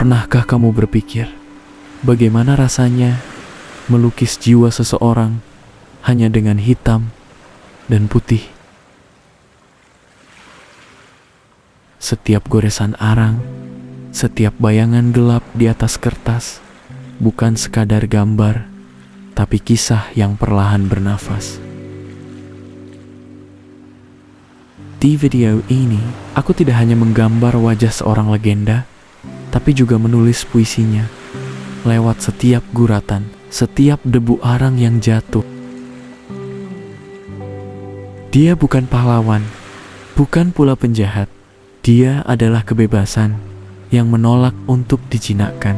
Pernahkah kamu berpikir, bagaimana rasanya melukis jiwa seseorang hanya dengan hitam dan putih? Setiap goresan arang, setiap bayangan gelap di atas kertas, bukan sekadar gambar, tapi kisah yang perlahan bernafas. Di video ini, aku tidak hanya menggambar wajah seorang legenda, tapi juga menulis puisinya lewat setiap guratan, setiap debu arang yang jatuh. Dia bukan pahlawan, bukan pula penjahat. Dia adalah kebebasan yang menolak untuk dijinakkan.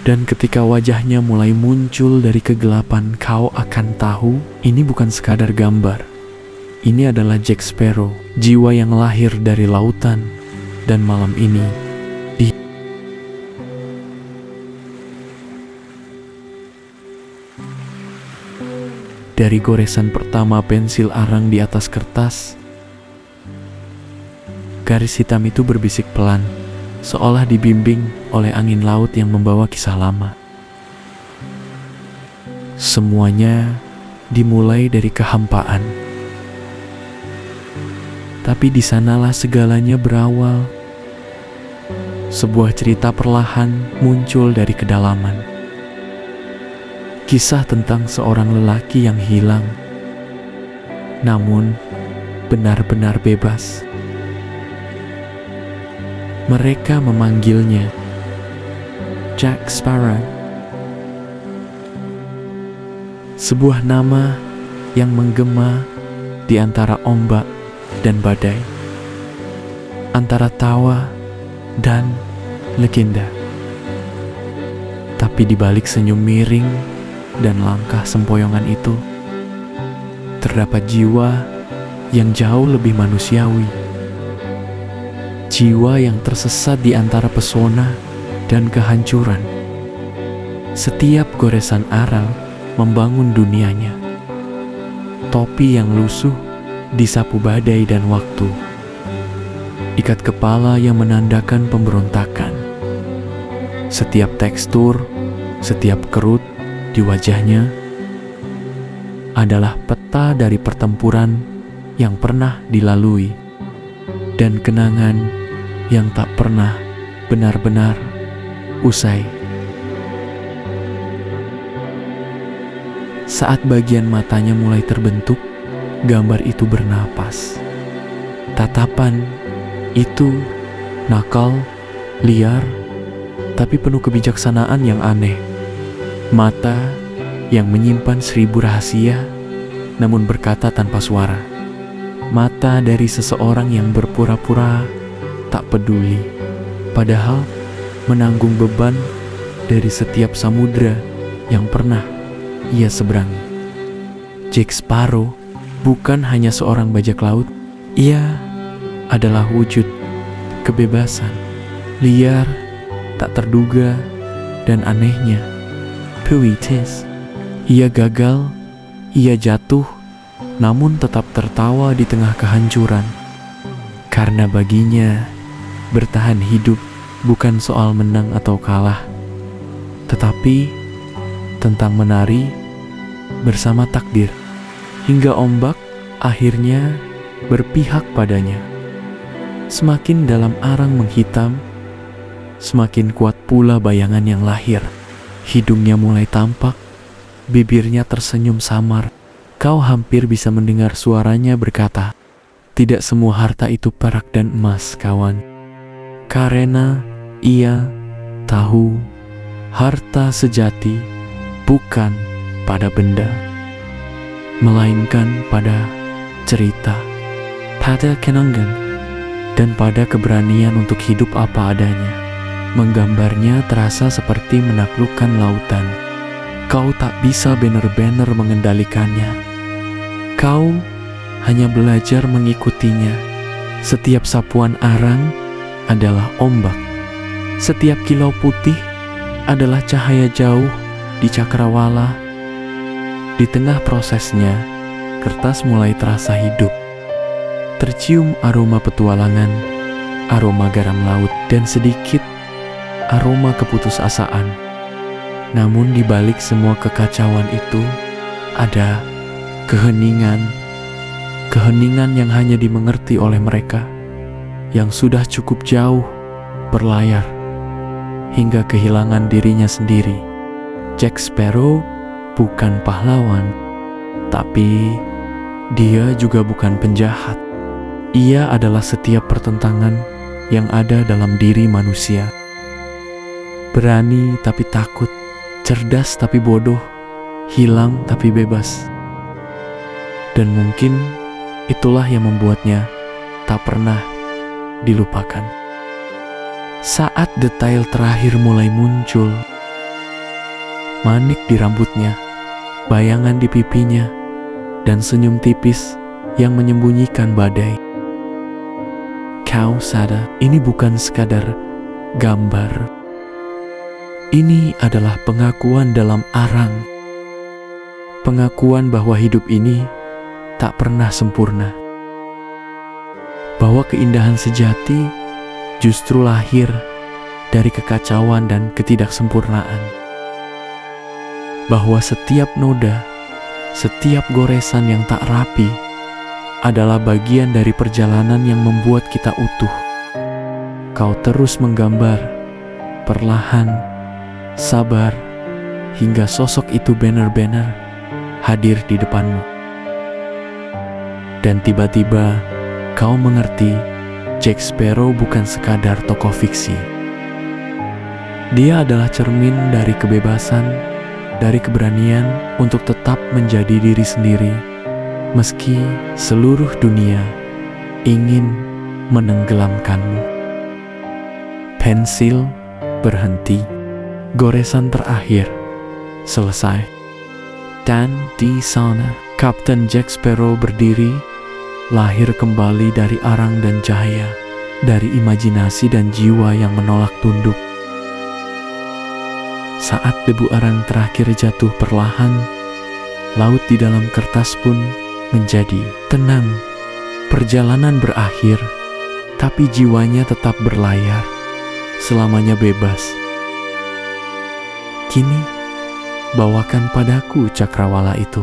Dan ketika wajahnya mulai muncul dari kegelapan, kau akan tahu ini bukan sekadar gambar. Ini adalah Jack Sparrow, jiwa yang lahir dari lautan, dan malam ini dari goresan pertama pensil arang di atas kertas, garis hitam itu berbisik pelan, seolah dibimbing oleh angin laut yang membawa kisah lama. Semuanya dimulai dari kehampaan. Tapi di sanalah segalanya berawal. Sebuah cerita perlahan muncul dari kedalaman. Kisah tentang seorang lelaki yang hilang, namun benar-benar bebas. Mereka memanggilnya Jack Sparrow. Sebuah nama yang menggema di antara ombak dan badai, antara tawa dan legenda. Tapi di balik senyum miring dan langkah sempoyongan itu, terdapat jiwa yang jauh lebih manusiawi. Jiwa yang tersesat di antara pesona dan kehancuran. Setiap goresan arang membangun dunianya. Topi yang lusuh disapu badai dan waktu. Ikat kepala yang menandakan pemberontakan. Setiap tekstur, setiap kerut di wajahnya adalah peta dari pertempuran yang pernah dilalui dan kenangan yang tak pernah benar-benar usai. Saat bagian matanya mulai terbentuk, gambar itu bernapas. Tatapan itu nakal, liar, tapi penuh kebijaksanaan yang aneh. Mata yang menyimpan 1000 rahasia, namun berkata tanpa suara. Mata dari seseorang yang berpura-pura tak peduli, padahal menanggung beban dari setiap samudra yang pernah ia seberangi. Jack Sparrow bukan hanya seorang bajak laut, ia adalah wujud kebebasan, liar, tak terduga, dan anehnya puitis. Ia gagal, ia jatuh, namun tetap tertawa di tengah kehancuran. Karena baginya, bertahan hidup bukan soal menang atau kalah, tetapi tentang menari bersama takdir, hingga ombak akhirnya berpihak padanya. Semakin dalam arang menghitam, semakin kuat pula bayangan yang lahir. Hidungnya mulai tampak, bibirnya tersenyum samar. Kau hampir bisa mendengar suaranya berkata, "Tidak semua harta itu perak dan emas, kawan." Karena ia tahu harta sejati bukan pada benda, melainkan pada cerita, pada kenangan, dan pada keberanian untuk hidup apa adanya. Menggambarnya terasa seperti menaklukkan lautan. Kau tak bisa benar-benar mengendalikannya. Kau hanya belajar mengikutinya. Setiap sapuan arang adalah ombak. Setiap kilau putih adalah cahaya jauh di cakrawala. Di tengah prosesnya, kertas mulai terasa hidup. Tercium aroma petualangan, aroma garam laut, dan sedikit aroma keputusasaan. Namun di balik semua kekacauan itu, ada keheningan yang hanya dimengerti oleh mereka yang sudah cukup jauh berlayar hingga kehilangan dirinya sendiri. Jack Sparrow bukan pahlawan, tapi dia juga bukan penjahat. Ia adalah setiap pertentangan yang ada dalam diri manusia. Berani tapi takut, cerdas tapi bodoh, hilang tapi bebas. Dan mungkin itulah yang membuatnya tak pernah dilupakan. Saat detail terakhir mulai muncul, manik di rambutnya, bayangan di pipinya, dan senyum tipis yang menyembunyikan badai. Kau sadar, ini bukan sekadar gambar. Ini adalah pengakuan dalam arang. Pengakuan bahwa hidup ini tak pernah sempurna. Bahwa keindahan sejati justru lahir dari kekacauan dan ketidaksempurnaan. Bahwa setiap noda, setiap goresan yang tak rapi adalah bagian dari perjalanan yang membuat kita utuh. Kau terus menggambar, perlahan, sabar, hingga sosok itu benar-benar hadir di depanmu. Dan tiba-tiba kau mengerti, Jack Sparrow bukan sekadar tokoh fiksi. Dia adalah cermin dari kebebasan, dari keberanian untuk tetap menjadi diri sendiri, meski seluruh dunia ingin menenggelamkanmu. Pensil berhenti, goresan terakhir selesai. Dan di sana, Kapten Jack Sparrow berdiri, lahir kembali dari arang dan cahaya, dari imajinasi dan jiwa yang menolak tunduk. Saat debu arang terakhir jatuh perlahan, laut di dalam kertas pun menjadi tenang. Perjalanan berakhir, tapi jiwanya tetap berlayar, selamanya bebas. Kini, bawakan padaku cakrawala itu.